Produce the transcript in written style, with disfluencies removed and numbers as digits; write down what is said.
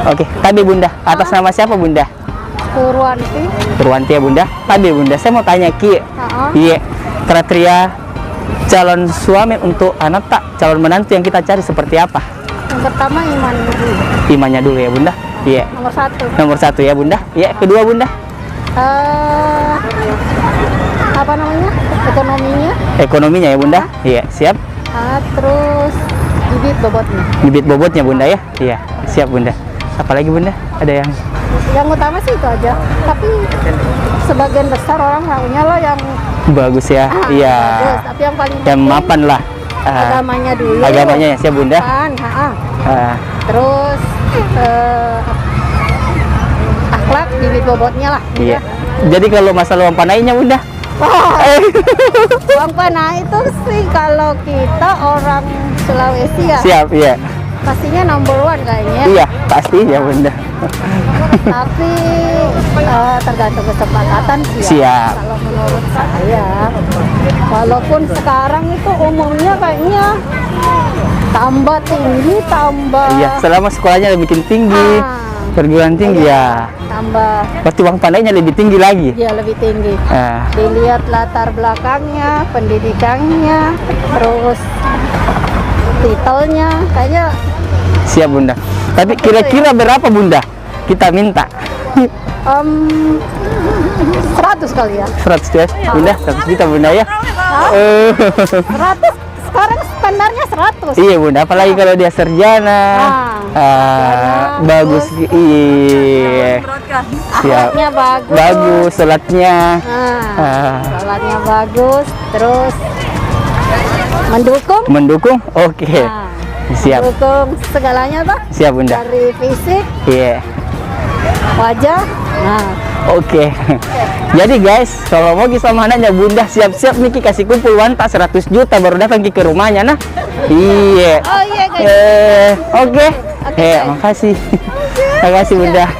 Oke, Tabe Bunda. Atas nama siapa Bunda? Purwanti. Purwanti ya Bunda. Tabe Bunda. Saya mau tanya Ki. Iya, kriteria calon suami untuk anak tak calon menantu yang kita cari seperti apa? Yang pertama iman dulu. Imannya dulu ya Bunda. Iya. Nomor 1. Nomor 1 ya Bunda. Iya, kedua Bunda. Apa namanya? Ekonominya. Ekonominya ya Bunda. Iya, siap. Terus bibit bobotnya. Bibit bobotnya Bunda ya. Iya, siap Bunda. Apalagi Bunda? Ada Yang utama sih itu aja. Tapi sebagian besar orang maunya loh yang bagus ya. Iya. bagus. Tapi yang paling Yang penting mapan lah. agamanya dulu. Agamanya ya, siap Bunda. Terus akhlak, bibit bobotnya lah. Iya. Jadi kalau masalah uang panainya Bunda? Uang panai itu sih kalau kita orang Sulawesi ya. Siap, iya. Pastinya number 1 kayaknya. Iya, pasti ya Bunda. Tapi tergantung kesepakatan sih ya. Siap. Kalau menurut saya, walaupun sekarang itu umumnya kayaknya tambah tinggi, tambah. Iya, selama sekolahnya lebih tinggi, perguruan tinggi ya. Tambah. Pasti uang pandainya lebih tinggi lagi. Iya, lebih tinggi. Dilihat latar belakangnya, pendidikannya, terus titelnya, kayaknya. Siap Bunda. Tapi kira-kira berapa Bunda kita minta? 100 kali ya. 100 ya Bunda, 100 juta Bunda ya. 100. Sekarang standarnya 100. Iya Bunda, apalagi kalau dia sarjana. Bagus. Iya. Siap. Akhlaknya bagus. Bagus, sholatnya. Sholatnya bagus, terus mendukung. Mendukung? Oke. Siap. Mendukung segalanya Pak. Siap Bunda. Dari fisik, Iya. wajah. Oke. Jadi guys, kalau mau sama anaknya Bunda siap-siap Niki kasih kumpul wanta 100 juta baru datang ke rumahnya nah. Iya. Oh iya guys. Oke. Makasih. Makasih Bunda.